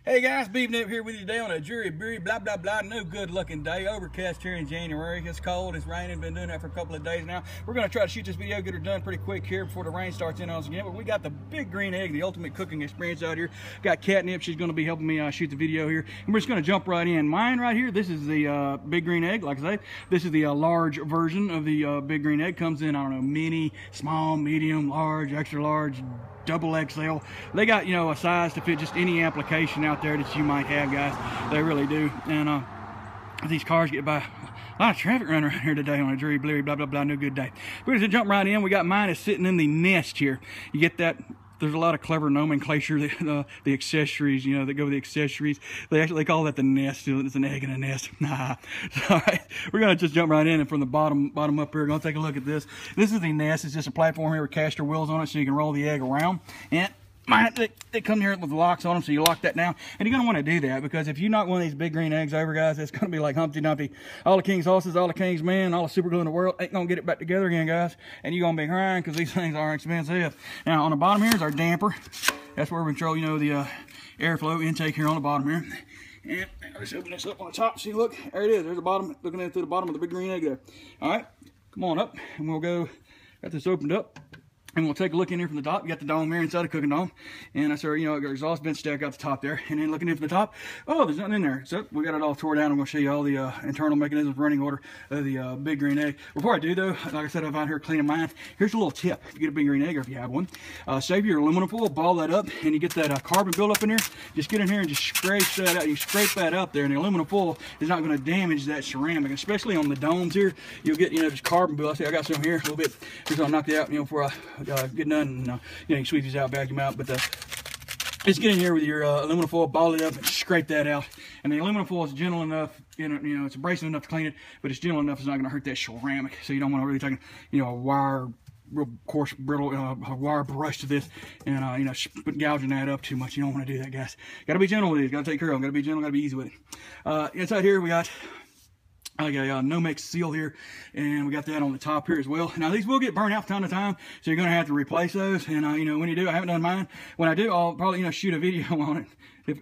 Hey guys, Beefnip here with you today on a jury beery blah blah blah no good looking day. Overcast here in January. It's cold, it's raining, been doing that for a couple of days now. We're gonna try to shoot this video, get her done pretty quick here before the rain starts in on us again. But we got the big green egg, the ultimate cooking experience out here. Got Catnip, she's gonna be helping me shoot the video here. And we're just gonna jump right in. Mine right here, this is the big green egg, like I say. This is the large version of the big green egg. Comes in, I don't know, mini, small, medium, large, extra large, double XL. They got, you know, a size to fit just any application out there that you might have, guys. They really do. And these cars get by a lot of traffic running around here today on a dreary, bleary, blah blah blah, no good day. We're gonna jump right in. We got mine is sitting in the nest here. You get that? There's a lot of clever nomenclature, the accessories, you know, that go with the accessories. They call that the nest. It's an egg in a nest. Nah. All right, we're gonna just jump right in, and from the bottom up here, we're gonna take a look at this. This is the nest. It's just a platform here with caster wheels on it, so you can roll the egg around. And they come here with locks on them, so you lock that down. And you're gonna want to do that, because if you knock one of these big green eggs over, guys, it's gonna be like Humpty Dumpty. All the king's horses, all the king's men, all the super glue in the world ain't gonna get it back together again, guys. And you're gonna be crying, because these things are expensive. Now on the bottom here is our damper. That's where we control, you know, the airflow intake here on the bottom here. And let's open this up on the top. See, look, there it is. There's the bottom, looking at it through the bottom of the big green egg there. All right, come on up, and we'll go. Got this opened up. And we'll take a look in here from the top. You got the dome here inside the cooking dome. And that's our, you know, our exhaust vent stack out the top there. And then looking in from the top, oh, there's nothing in there. So we got it all tore down. I'm going to show you all the internal mechanisms, running order of the big green egg. Before I do, though, like I said, I'm out here cleaning mine. Here's a little tip. If you get a big green egg, or if you have one, save your aluminum foil, ball that up, and you get that carbon buildup in there. Just get in here and just scrape that out. You scrape that out there, and the aluminum foil is not going to damage that ceramic, especially on the domes here. You'll get, you know, just carbon buildup. See, I got some here a little bit. Just going to knock it out, you know, before I get done. You know, you can sweep these out, vacuum out, but just get in here with your aluminum foil, ball it up, and scrape that out. And the aluminum foil is gentle enough, you know, it's abrasive enough to clean it, but it's gentle enough it's not going to hurt that ceramic. So you don't want to really take, you know, a wire, real coarse, brittle wire brush to this, and you know, gouging that up too much. You don't want to do that, guys. Got to be gentle with these. Got to take care of them. Got to be gentle. Got to be easy with it. Inside here we got like a Nomex seal here, and we got that on the top here as well. Now these will get burned out from time to time, so you're going to have to replace those. And you know, when you do, I haven't done mine. When I do, I'll probably, you know, shoot a video on it.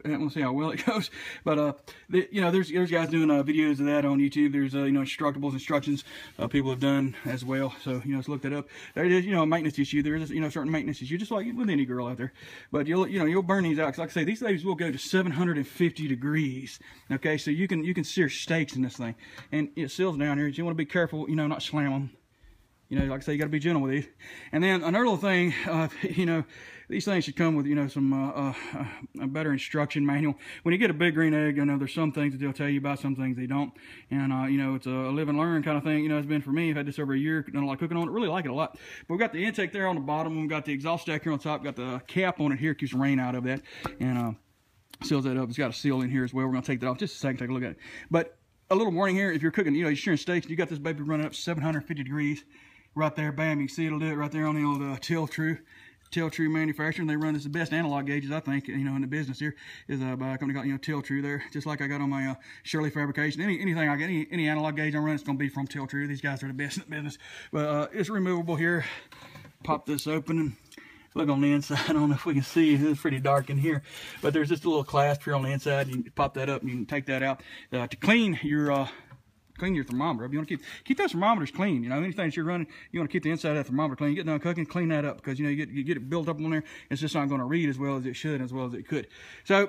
We'll see how well it goes. But you know, there's guys doing videos of that on YouTube. There's you know, instructions people have done as well. So you know, let's look that up. There it is. You know, a maintenance issue. There is, you know, certain maintenance issue, just like with any girl out there. But you'll burn these out. 'Cause like I say, these ladies will go to 750 degrees. Okay, so you can sear steaks in this thing, and it seals down here. You want to be careful, you know, not slam them. You know, like I say, you got to be gentle with these. And then another little thing, you know, these things should come with, you know, some a better instruction manual. When you get a big green egg, you know, there's some things that they'll tell you about, some things they don't. And, you know, it's a live and learn kind of thing. You know, it's been for me. I've had this over a year, done a lot of cooking on it. Really like it a lot. But we've got the intake there on the bottom. We've got the exhaust stack here on top. Got the cap on it here. Keeps the rain out of that. And seals that up. It's got a seal in here as well. We're going to take that off just a second, take a look at it. But a little warning here, if you're cooking, you know, you're searing steaks, you got this baby running up 750 degrees. Right there, bam, you can see it'll do it right there on the old Tell-Tru manufacturer. They run this, the best analog gauges, I think, you know, in the business here, is by a company called, you know, Tell-Tru there. Just like I got on my Shirley Fabrication. Anything I get, any analog gauge I run, it's going to be from Tell-Tru. These guys are the best in the business. But it's removable here. Pop this open and look on the inside. I don't know if we can see. It's pretty dark in here. But there's just a little clasp here on the inside. You can pop that up and you can take that out. To clean your thermometer. You want to keep those thermometers clean. You know, anything that you're running, you want to keep the inside of that thermometer clean. You get done cooking, clean that up, because you know, you get it built up on there. It's just not going to read as well as it should, as well as it could. So,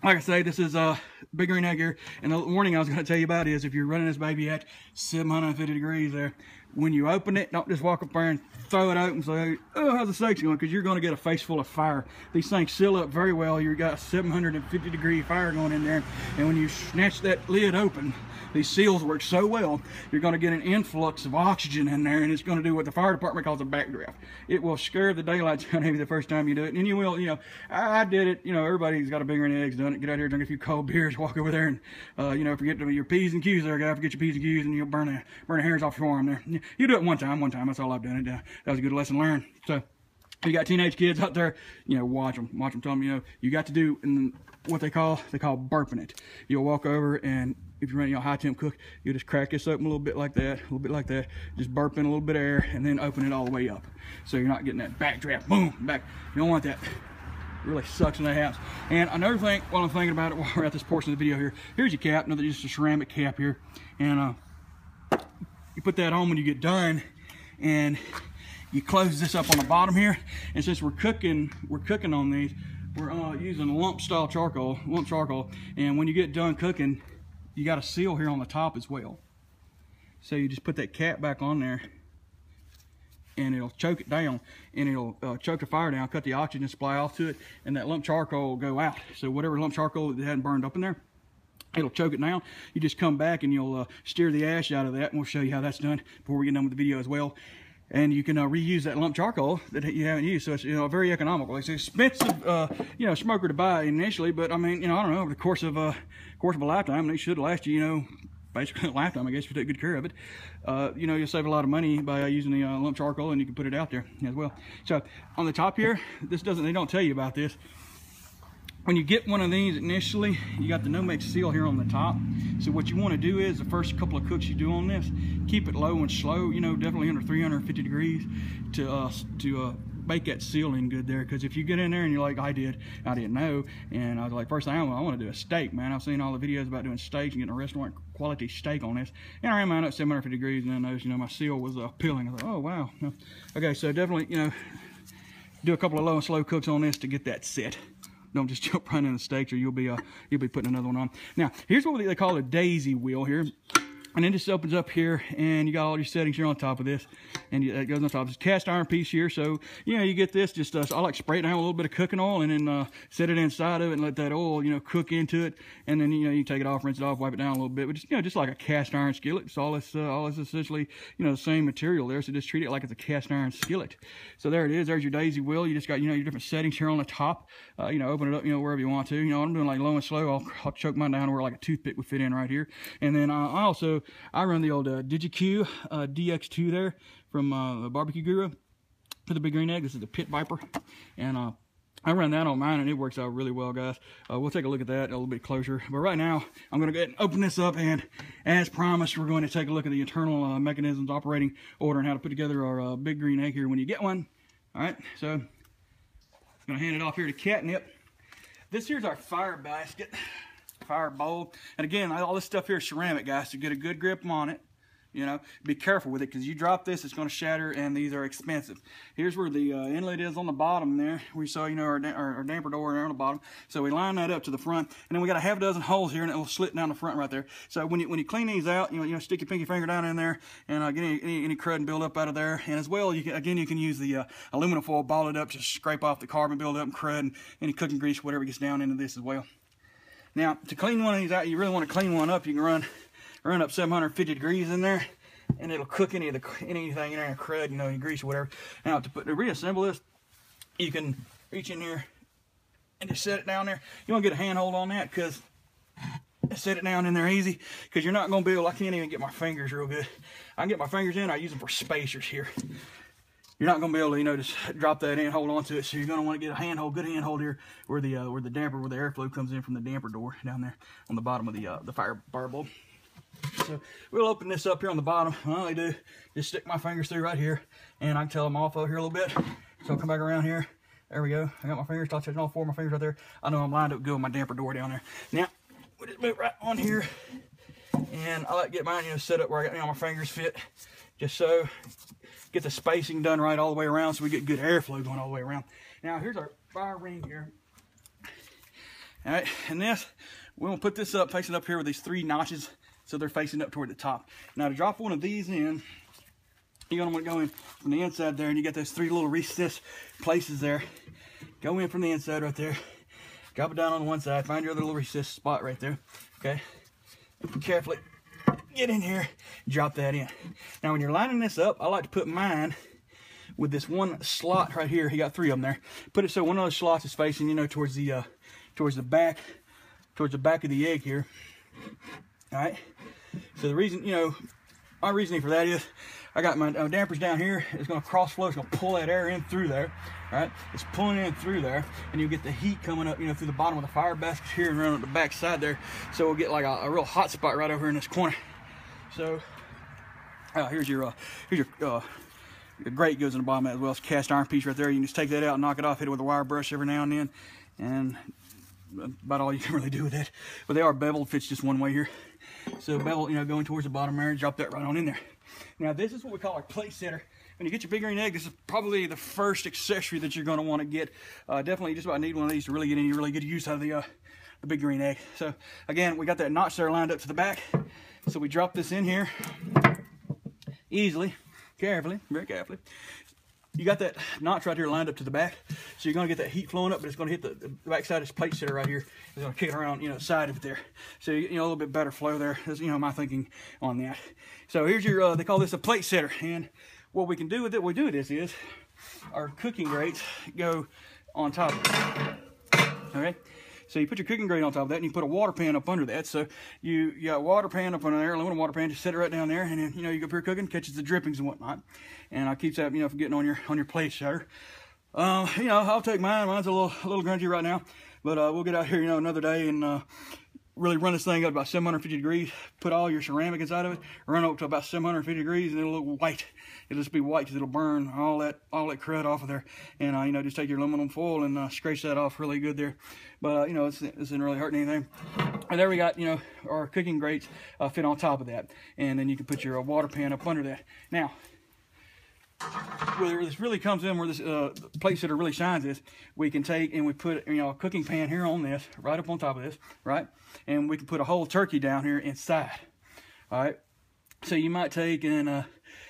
like I say, this is a big green egg here. And the warning I was going to tell you about is, if you're running this baby at 750 degrees there, when you open it, don't just walk up there and throw it open and say, oh, how's the steaks going? Because you're going to get a face full of fire. These things seal up very well. You've got 750 degree fire going in there. And when you snatch that lid open, these seals work so well, you're going to get an influx of oxygen in there, and it's going to do what the fire department calls a backdraft. It will scare the daylights out of you the first time you do it. And you will, you know, I did it. You know, everybody's got a big green eggs done it. Get out here, drink a few cold beers, walk over there, and, you know, forget your P's and Q's there, guy. Forget your P's and Q's, and you'll burn the hairs off your arm there. You do it one time. That's all I've done. That was a good lesson learned. So, if you got teenage kids out there, you know, watch them. Tell them, you know, you got to do what they call burping it. You'll walk over, and if you're running, you know, high temp cook, you'll just crack this open a little bit like that, just burp in a little bit of air, and then open it all the way up. So you're not getting that backdraft, boom, back. You don't want that. really sucks when that happens. And another thing, while I'm thinking about it, while we're at this portion of the video here, here's your cap, another just a ceramic cap here, and you put that on when you get done, and you close this up on the bottom here. And since we're cooking on these, we're using lump charcoal, and when you get done cooking, you got a seal here on the top as well. So you just put that cap back on there, and it'll choke it down, and it'll choke the fire down, cut the oxygen supply off to it, and that lump charcoal will go out. So whatever lump charcoal that hadn't burned up in there, it'll choke it down. You just come back and you'll steer the ash out of that, and we'll show you how that's done before we get done with the video as well. And you can reuse that lump charcoal that you haven't used, so it's very economical. It's expensive, smoker to buy initially, but I mean, I don't know, over the course of a lifetime, they should last you, basically a lifetime, I guess, if you take good care of it. You'll save a lot of money by using the lump charcoal, and you can put it out there as well. So on the top here, they don't tell you about this. When you get one of these initially, you got the Nomex seal here on the top. So what you want to do is, the first couple of cooks you do on this, keep it low and slow, definitely under 350 degrees to bake that seal in good there. Because if you get in there and you're like, I didn't know, and I was like, first thing I want to do a steak, man. I've seen all the videos about doing steaks and getting a restaurant quality steak on this, and I ran mine up 750 degrees, and I noticed, my seal was peeling. I was like, oh wow. Okay, so definitely, do a couple of low and slow cooks on this to get that set. Don't just jump right in the steaks, or you'll be putting another one on. Now, here's what they call a daisy wheel here. And then this opens up here, and you got all your settings here on top of this, and it goes on top. It's a cast iron piece here, so you get this. Just I like spray it down with a little bit of cooking oil, and then set it inside of it, and let that oil cook into it. And then you take it off, rinse it off, wipe it down a little bit. But just like a cast iron skillet. It's all this essentially the same material there. So just treat it like it's a cast iron skillet. So there it is. There's your daisy wheel. You just got your different settings here on the top. Open it up wherever you want to. I'm doing like low and slow. I'll choke mine down where like a toothpick would fit in right here. And then I run the old DigiQ DX2 there from the Barbecue Guru for the Big Green Egg. This is the Pit Viper, and I run that on mine, and it works out really well, guys. We'll take a look at that a little bit closer. But right now, I'm going to go ahead and open this up, and as promised, we're going to take a look at the internal mechanisms, operating order, and how to put together our Big Green Egg here when you get one. All right, so I'm going to hand it off here to Catnip. This here's our fire basket. Fire bowl, and again, all this stuff here is ceramic, guys, to get a good grip on it. Be careful with it, because you drop this, it's going to shatter, and these are expensive. Here's where the inlet is on the bottom there. We saw our damper door there on the bottom, so we line that up to the front, and then we got a half dozen holes here, and it will slit down the front right there. So when you clean these out, stick your pinky finger down in there, and get any crud and build up out of there. And as well, you can use the aluminum foil, ball it up, just scrape off the carbon build up and crud and any cooking grease, whatever gets down into this as well. Now, to clean one of these out, you really want to clean one up. You can run up 750 degrees in there, and it'll cook anything in there, crud, any grease or whatever. Now, to reassemble this, you can reach in here and just set it down there. You want to get a handhold on that, because set it down in there easy, because you're not going to be able, I can't even get my fingers real good. I can get my fingers in, I use them for spacers here. You're not going to be able to, just drop that in, hold on to it. So you're going to want to get a good handhold here, where the airflow comes in from the damper door down there on the bottom of the fire bulb. So we'll open this up here on the bottom. All I do, just stick my fingers through right here, and I can tell them off over here a little bit. So I'll come back around here. There we go. I got my fingers, touching all four of my fingers right there. I know I'm lined up good with my damper door down there. Now, we'll just move right on here, and I like to get mine, set up where I got all my fingers fit, just so. Get the spacing done right all the way around, so we get good airflow going all the way around. Now, here's our fire ring here. All right, and this, we're going to put this up, facing up here with these 3 notches, so they're facing up toward the top. Now, to drop one of these in, you're going to want to go in from the inside there, and you got those 3 little recess places there. Go in from the inside right there. Drop it down on one side. Find your other little recess spot right there. Okay? And carefully get in here, drop that in. Now when you're lining this up, I like to put mine with this one slot right here. He got 3 of them there. Put it so one of those slots is facing, towards the back of the egg here. All right. So the reason, my reasoning for that is, I got my dampers down here. It's going to cross flow. It's going to pull that air in through there. All right. It's pulling in through there, and you'll get the heat coming up, through the bottom of the fire basket here and around the back side there. So we'll get like a real hot spot right over in this corner. So here's your The grate goes in the bottom of that as well. It's a cast iron piece right there. You can just take that out and knock it off, hit it with a wire brush every now and then, and about all you can really do with it. But they are beveled, fits just one way here. So bevel, you know, going towards the bottom there, drop that right on in there. Now this is what we call our plate setter. When you get your big green egg, this is probably the first accessory that you're going to want to get. Definitely, you just about need one of these to really get any really good use out of the big green egg. So again, we got that notch there lined up to the back. So we drop this in here easily, carefully, very carefully. You got that notch right here lined up to the back, so you're going to get that heat flowing up, but it's going to hit the back side of this plate setter right here. It's going to kick it around, you know, the side of it there. So, you know, a little bit better flow there. That's, you know, my thinking on that. So here's your, they call this a plate setter. And what we can do with it, what we do with this is, our cooking grates go on top of it. Okay? So you put your cooking grate on top of that, and you put a water pan up under that. So you got a water pan up under there, aluminum water pan, just set it right down there, and then, you know, you go up here cooking, catches the drippings and whatnot, and keeps that, you know, from getting on your plate setter. You know, I'll take mine. Mine's a little grungy right now, but we'll get out here, you know, another day and really run this thing up about 750 degrees. Put all your ceramic inside of it, run up to about 750 degrees, and it'll look white. It'll just be white because it'll burn all that crud off of there. And you know, just take your aluminum foil and scratch that off really good there. But you know, it isn't really hurting anything. And there we got, you know, our cooking grates fit on top of that, and then you can put your water pan up under that. Now, where this really comes in, where this plate setter really shines is, we can take and we put, you know, a cooking pan here on this, right up on top of this, right? And we can put a whole turkey down here inside. All right. So you might take and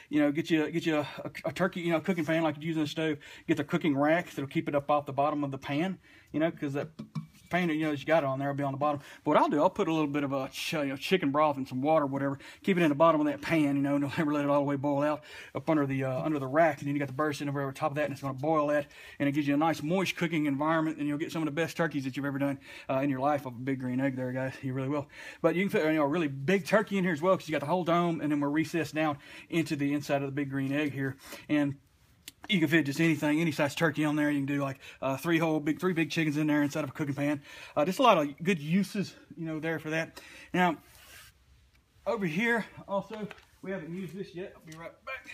you know, get you a turkey, you know, cooking pan like you use on the stove. Get the cooking rack that'll keep it up off the bottom of the pan, you know, because that pan, you know, that you got it on there will be on the bottom. But what I'll do, I'll put a little bit of a chicken broth and some water, whatever, keep it in the bottom of that pan, you know, and don't ever let it all the way boil out up under the rack. And then you got the burr sitting over top of that, and it's going to boil that, and it gives you a nice moist cooking environment, and you'll get some of the best turkeys that you've ever done in your life off a big green egg there, guys. You really will. But you can fit, you know, a really big turkey in here as well, because you got the whole dome, and then we're recessed down into the inside of the big green egg here. And you can fit just anything, any size turkey on there. You can do like three big chickens in there inside of a cooking pan. Just a lot of good uses, you know, there for that. Now, over here also, we haven't used this yet. I'll be right back.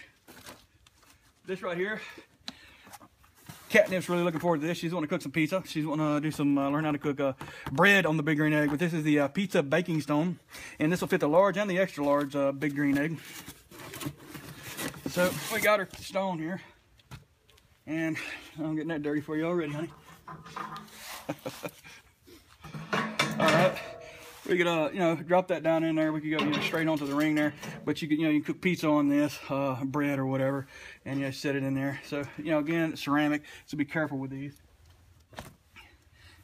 This right here, Catnip's really looking forward to this. She's wanting to cook some pizza. She's wanting to do some, learn how to cook bread on the big green egg. But this is the pizza baking stone, and this will fit the large and the extra large big green egg. So we got our stone here. And I'm getting that dirty for you already, honey. All right, we could, you know, drop that down in there. We could go, you know, straight onto the ring there. But you could, you know, you can cook pizza on this, bread or whatever, and you know, set it in there. So, you know, again, ceramic. So be careful with these.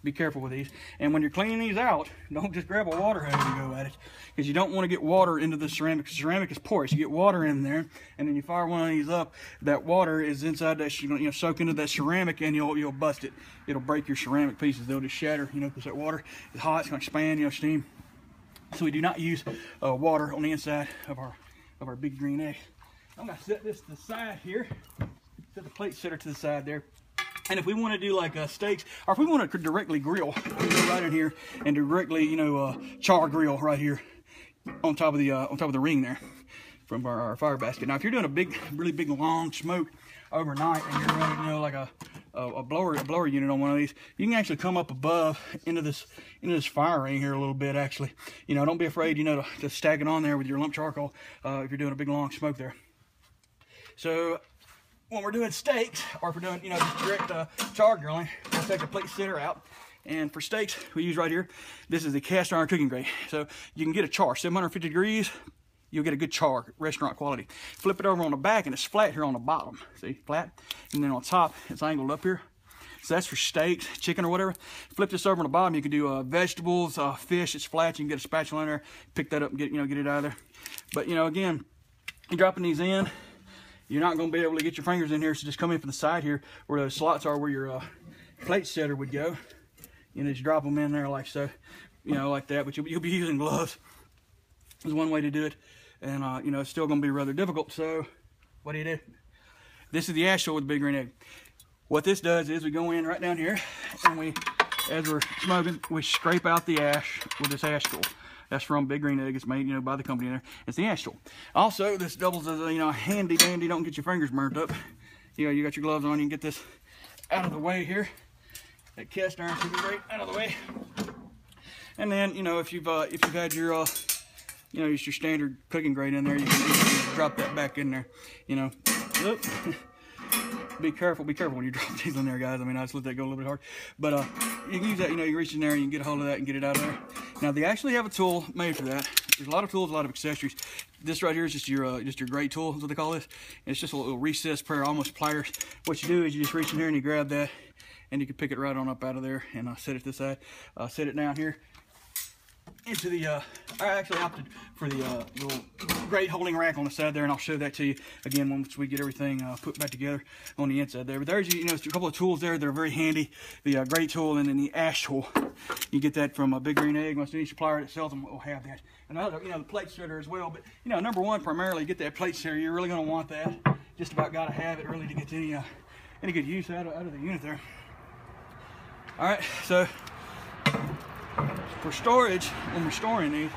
Be careful with these. And when you're cleaning these out, don't just grab a water hose and go at it, because you don't want to get water into the ceramic. Ceramic is porous. You get water in there, and then you fire one of these up. That water is inside that, you know, soak into that ceramic, and you'll bust it. It'll break your ceramic pieces. They'll just shatter, you know, because that water is hot. It's going to expand, you know, steam. So we do not use water on the inside of our big green egg. I'm going to set this to the side here. Set the plate setter to the side there. And if we want to do like steaks, or if we want to directly grill, we go right in here and directly, you know, char grill right here on top of the ring there from our fire basket. Now, if you're doing a really big long smoke overnight, and you're running, you know, like a blower unit on one of these, you can actually come up above into this fire ring here a little bit. Actually, you know, don't be afraid, you know, to stack it on there with your lump charcoal if you're doing a big long smoke there. So when we're doing steaks, or if we're doing, you know, just direct char grilling, we'll take the plate setter out. And for steaks, we use right here, this is the cast iron cooking grate. So you can get a char, 750 degrees, you'll get a good char, restaurant quality. Flip it over on the back, and it's flat here on the bottom. See, flat. And then on top, it's angled up here. So that's for steaks, chicken or whatever. Flip this over on the bottom, you can do vegetables, fish, it's flat. You can get a spatula in there, pick that up and get it out of there. But, you know, again, you're dropping these in, you're not going to be able to get your fingers in here, so just come in from the side here where those slots are, where your plate setter would go. You know, just drop them in there like so, you know, like that. But you'll be using gloves. There's one way to do it, and you know, it's still going to be rather difficult. So what do you do? This is the ash tool with the big green egg. What this does is we go in right down here, and we, as we're smoking, we scrape out the ash with this ash tool. That's from Big Green Egg. It's made, you know, by the company there. It's the ash tool. Also, this doubles as a, you know, handy dandy. Don't get your fingers burnt up. You know, you got your gloves on. You can get this out of the way here. That cast iron should be right out of the way. And then, you know, if you've had your you know, just your standard cooking grate in there, you can drop that back in there. You know, be careful when you drop these in there, guys. I mean, I just let that go a little bit hard, but you can use that. You know, you reach in there and you can get a hold of that and get it out of there. Now, they actually have a tool made for that. There's a lot of tools, a lot of accessories. This right here is just your grate tool, is what they call this. And it's just a little recessed pair, almost pliers. What you do is you just reach in here and you grab that, and you can pick it right on up out of there and set it to the side. Set it down here into the, I actually opted for the little grate holding rack on the side there, and I'll show that to you again once we get everything put back together on the inside there. But there's, you know, a couple of tools there that are very handy. The grate tool and then the ash tool. You get that from a Big Green Egg. Most any supplier that sells them will have that. And other, you know, the plate setter as well. But, you know, number one, primarily, get that plate setter. You're really going to want that. Just about got to have it really to get any good use out of the unit there. All right, so for storage, when we're storing these,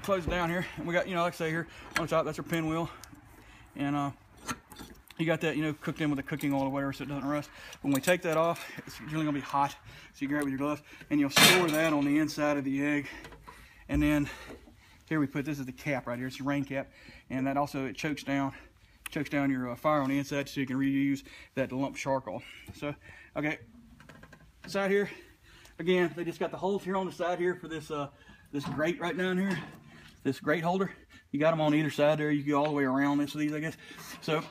close it down here, and we got, you know, like I say here on the top, that's our pinwheel, and you got that, you know, cooked in with the cooking oil or whatever, so it doesn't rust. When we take that off, it's really gonna be hot, so you grab it with your gloves, and you'll store that on the inside of the egg. And then here we put, this is the cap right here, it's the rain cap, and that also, it chokes down your fire on the inside, so you can reuse that lump charcoal. So, okay, side here. Again, they just got the holes here on the side here for this this grate right down here, this grate holder. You got them on either side there. You can go all the way around this of these, I guess. So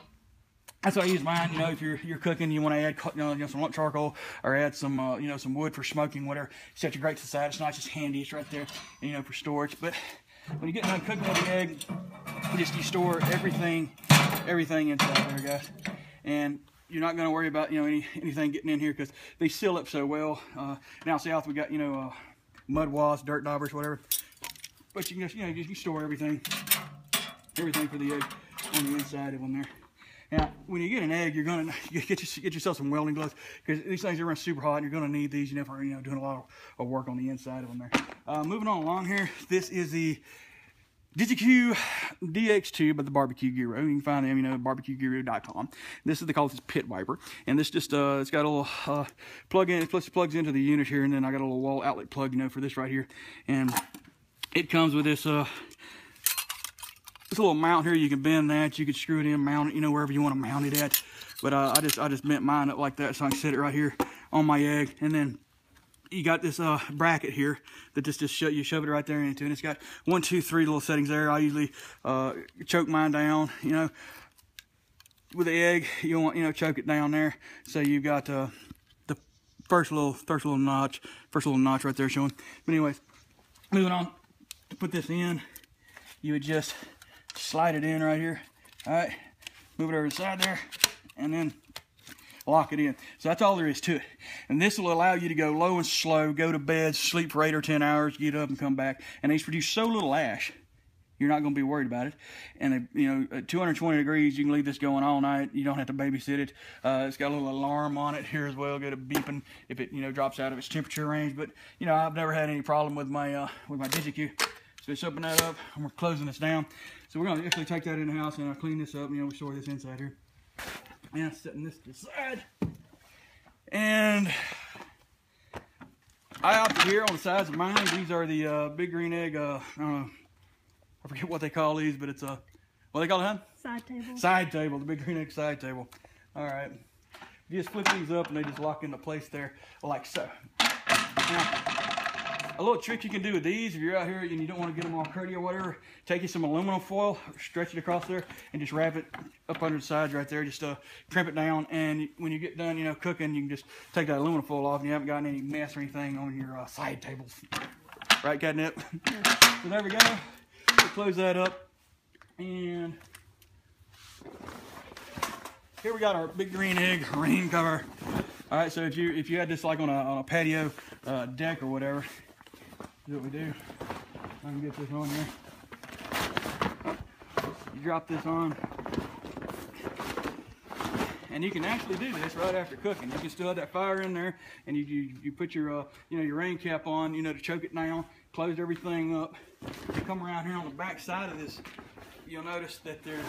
that's how I use mine. You know, if you're cooking, you want to add, you know, some lump charcoal or add some you know, some wood for smoking, whatever. Set your grate to the side. It's not just handy. It's right there, you know, for storage. But when you get done cooking with the egg, you store everything inside there, guys. And you're not going to worry about, you know, anything getting in here because they seal up so well. Down south we got, you know, mud wasps, dirt daubers, whatever. But you can just, you know, you store everything for the egg on the inside of them there. Now, when you get an egg, you're going to get yourself some welding gloves because these things are running super hot, and you're going to need these, you know, for, you know, doing a lot of work on the inside of them there. Moving on along here, this is the DigiQ DX2 by the Barbecue Guru. You can find them, you know, barbecueguru.com. This is, they call this Pit Wiper, and this just it's got a little plug-in. It plugs into the unit here, and then I got a little wall outlet plug, you know, for this right here, and it comes with this little mount here. You can bend that, you can screw it in, mount it, you know, wherever you want to mount it at. But I just bent mine up like that so I can set it right here on my egg, and then you got this bracket here that you shove it right there into, and it's got 1, 2, 3 little settings there. I usually choke mine down, you know, with the egg. You want, you know, choke it down there. So you've got the first little notch right there showing. But anyways, moving on to put this in, you would just slide it in right here. All right, move it over to the side there, and then lock it in. So that's all there is to it. And this will allow you to go low and slow, go to bed, sleep for 8 or 10 hours, get up and come back. And these produce so little ash, you're not going to be worried about it. And they, you know, at 220 degrees, you can leave this going all night. You don't have to babysit it. It's got a little alarm on it here as well, get it beeping if it, you know, drops out of its temperature range. But, you know, I've never had any problem with my DigiQ. So let's open that up, and we're closing this down. So we're going to actually take that in the house, and I'll clean this up. You know, we store this inside here. And setting this to the side, and I opted here on the sides of mine. These are the Big Green Egg. I don't know, I forget what they call these, but it's what they call it, huh? Side table. Side table. The Big Green Egg side table. All right. You just flip these up, and they just lock into place there, like so. Now, a little trick you can do with these, if you're out here and you don't want to get them all curdy or whatever, take you some aluminum foil, stretch it across there, and just wrap it up under the sides right there. Just crimp it down, and when you get done, you know, cooking, you can just take that aluminum foil off, and you haven't gotten any mess or anything on your side tables. Right, Catnip? Yeah. So there we go. We'll close that up, and here we got our Big Green Egg rain cover. All right, so if you had this like on a patio deck or whatever, here's what we do. I can get this on here. You drop this on, And you can actually do this right after cooking. You can still have that fire in there, and you put your your rain cap on, to choke it down, close everything up. You come around here on the back side of this, you'll notice that there's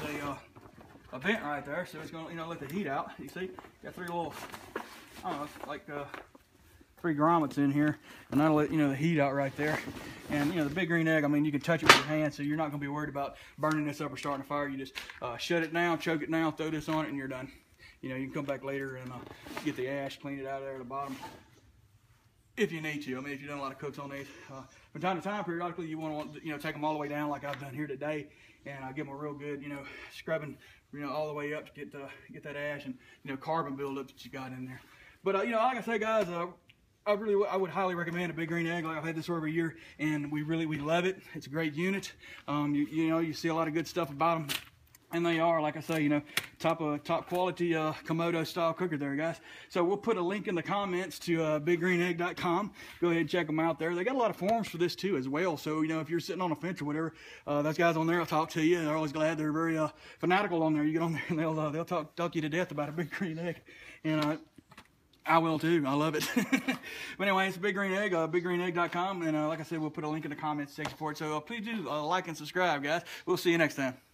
a vent right there, so it's gonna let the heat out. You see, got three little, I don't know, like 3 grommets in here, and that'll let the heat out right there. And the big green egg, I mean, you can touch it with your hand, so you're not gonna be worried about burning this up or starting a fire. You just shut it down, choke it down, throw this on it, and you're done. You can come back later and get the ash, clean it out of there at the bottom if you need to. I mean, if you've done a lot of cooks on these, from time to time, periodically, you want to take them all the way down like I've done here today, and give them a real good scrubbing all the way up to get that ash and carbon buildup that you got in there. But like I say, guys, I would highly recommend a big green egg. Like, I've had this for over a year, and we love it. It's a great unit. You see a lot of good stuff about them, and they are, like I say, top quality Komodo style cooker there, guys. So we'll put a link in the comments to biggreenegg.com. Go ahead and check them out there. They got a lot of forums for this too as well. So if you're sitting on a fence or whatever, those guys on there will talk to you. They're always glad. They're very fanatical on there. You get on there and they'll talk you to death about a big green egg, and I will too. I love it. But anyway, it's a Big Green Egg, biggreenegg.com. And like I said, we'll put a link in the comments section for it. So please do like and subscribe, guys. We'll see you next time.